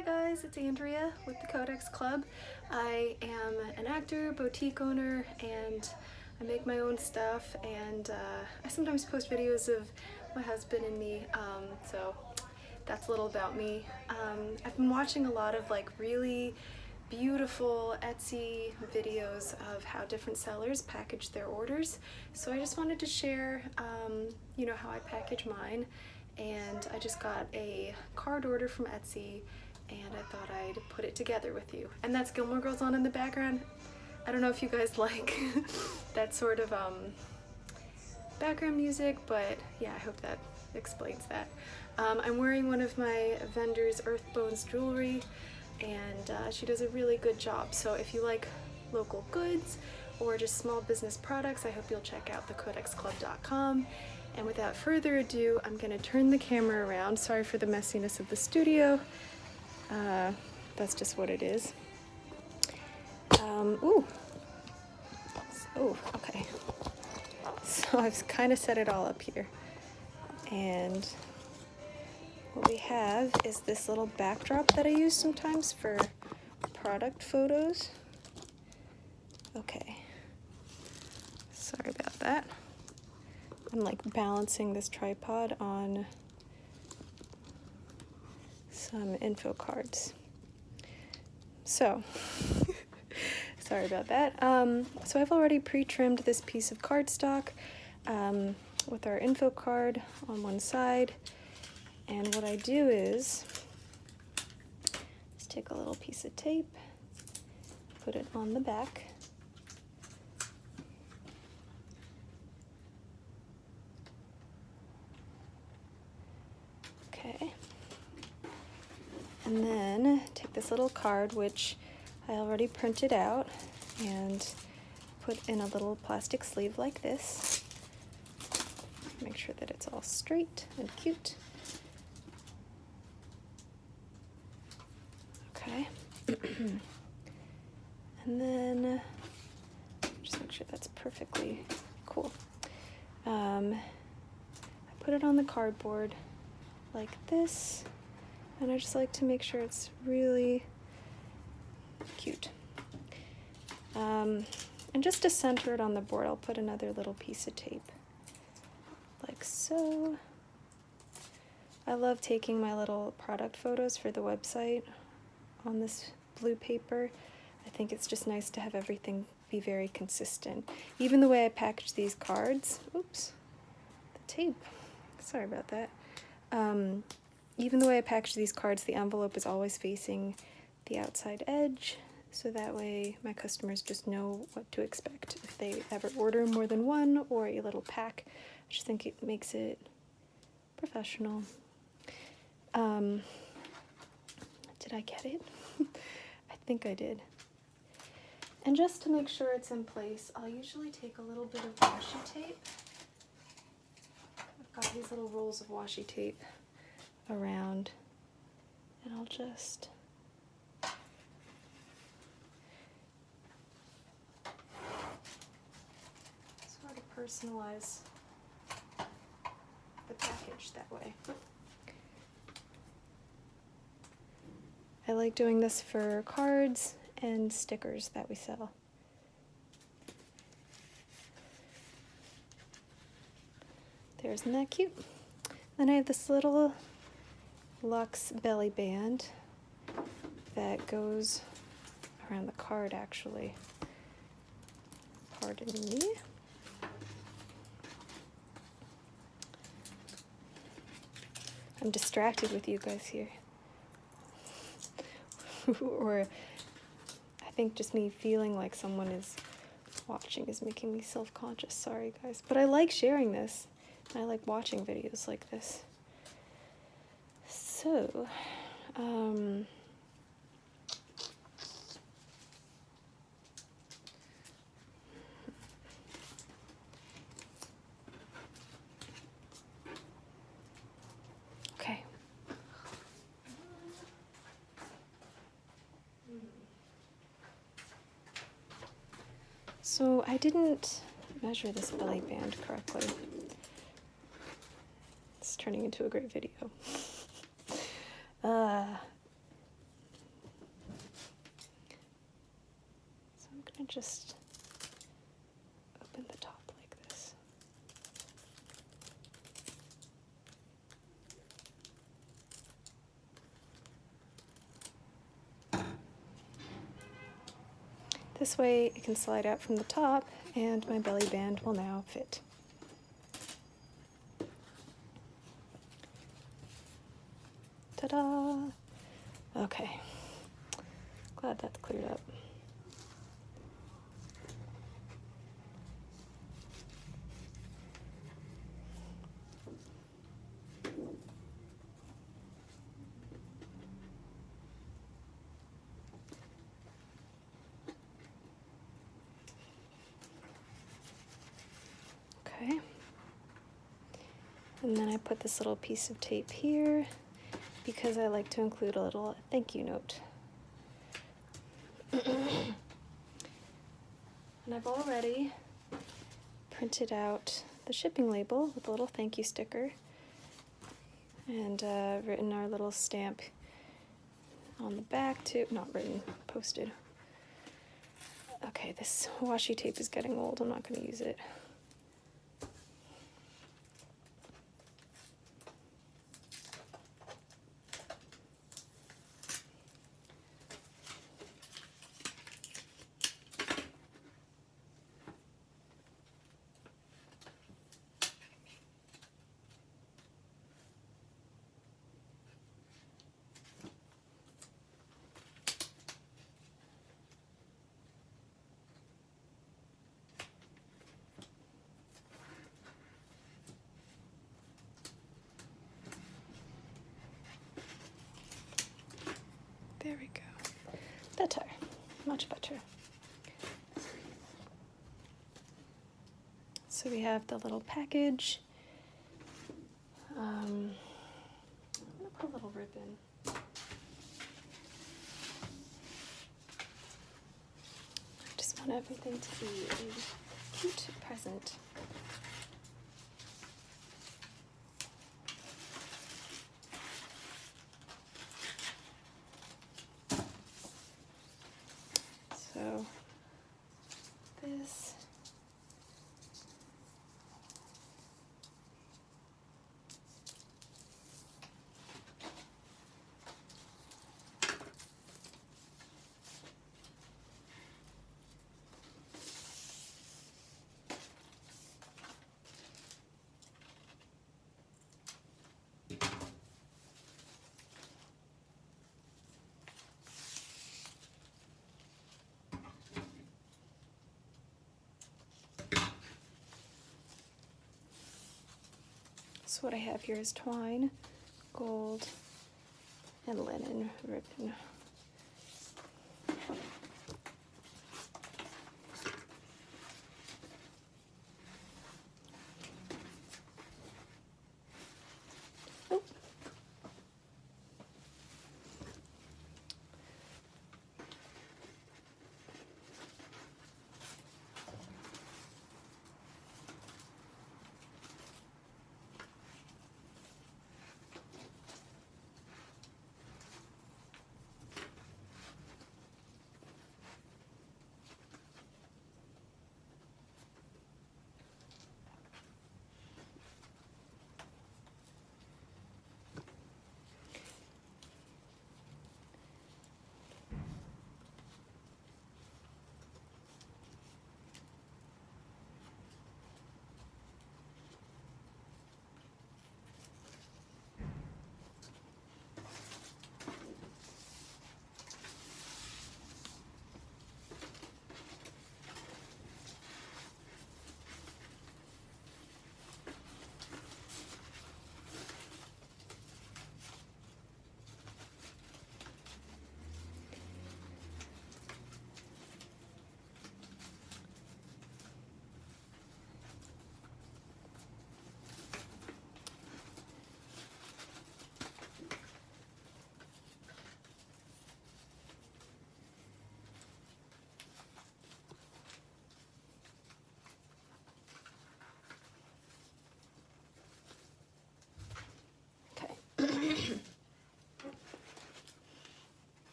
Hi guys, it's Andrea with the Codex Club. I am an actor, boutique owner, and I make my own stuff, and I sometimes post videos of my husband and me, so that's a little about me. I've been watching a lot of really beautiful Etsy videos of how different sellers package their orders, so I just wanted to share how I package mine. And I just got a card order from Etsy, and I thought I'd put it together with you. And that's Gilmore Girls on in the background. I don't know if you guys like that sort of background music, but yeah, I hope that explains that. I'm wearing one of my vendor's Earthbones jewelry, and she does a really good job. So if you like local goods or just small business products, I hope you'll check out thecodexclub.com. And without further ado, I'm going to turn the camera around. Sorry for the messiness of the studio. That's just what it is. Oh, okay. So I've kind of set it all up here. And what we have is this little backdrop that I use sometimes for product photos. Okay. Sorry about that. I'm balancing this tripod on some info cards. So, sorry about that. So I've already pre-trimmed this piece of cardstock with our info card on one side. And what I do is just take a little piece of tape, put it on the back. Okay, and then take this little card, which I already printed out, and put in a little plastic sleeve like this. Make sure that it's all straight and cute. Okay, and then just make sure that's perfectly cool. I put it on the cardboard like this, and I just like to make sure it's really cute. And just to center it on the board, I'll put another little piece of tape, like so. I love taking my little product photos for the website on this blue paper. I think it's just nice to have everything be very consistent. Even the way I package these cards, oops, the tape, sorry about that. Even the way I package these cards, the envelope is always facing the outside edge, so that way my customers just know what to expect if they ever order more than one or a little pack. I just think it makes it professional. Did I get it? I think I did. And just to make sure it's in place, I'll usually take a little bit of washi tape. I've got these little rolls of washi tape around, and I'll just sort of personalize the package that way. I like doing this for cards and stickers that we sell. Isn't that cute? Then I have this little luxe belly band that goes around the card, actually. Pardon me. I'm distracted with you guys here. Or I think just me feeling like someone is watching is making me self-conscious. Sorry, guys. But I like sharing this. I like watching videos like this. So, okay. So I didn't measure this belly band correctly. It's turning into a great video. just open the top like this. This way it can slide out from the top and my belly band will now fit. Ta-da! Okay, glad that's cleared up. Okay, and then I put this little piece of tape here because I like to include a little thank you note. And I've already printed out the shipping label with a little thank you sticker and written our little stamp on the back too. Not written, posted. Okay, this washi tape is getting old. I'm not going to use it. There we go. Better, much better. So we have the little package. I'm gonna put a little ribbon. I just want everything to be a cute present. So this So what I have here is twine, gold, and linen ribbon. Oh.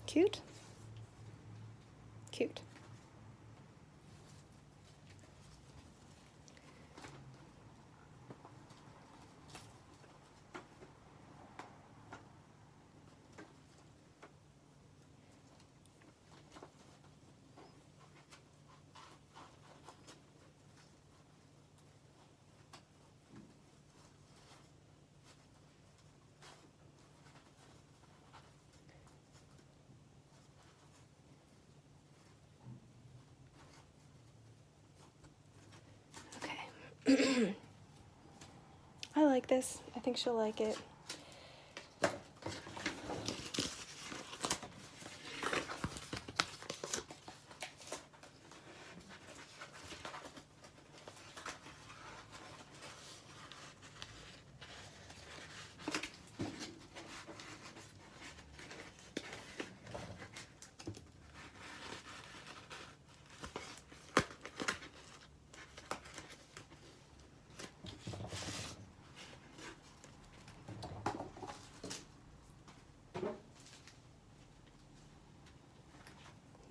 Cute? Cute. I like this. I think she'll like it.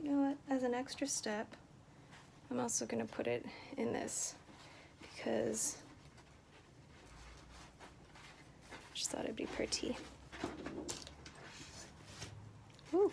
You know what, as an extra step, I'm also going to put it in this because I just thought it'd be pretty. Ooh.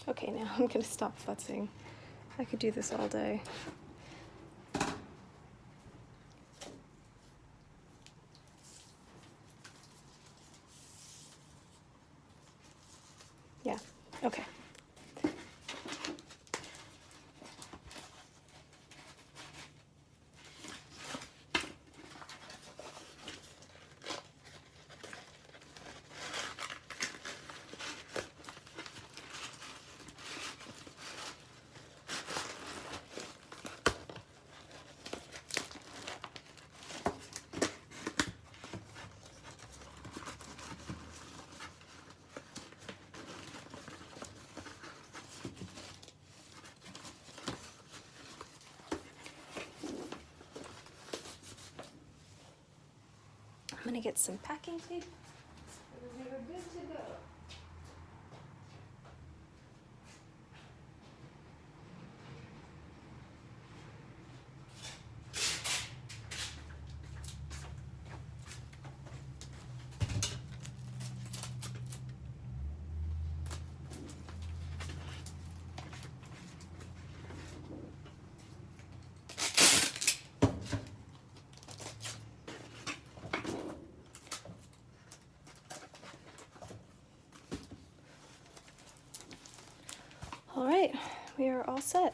Okay, now I'm gonna stop futzing. I could do this all day. Yeah, okay. I'm gonna get some packing tape. We're good to go. All right, we are all set.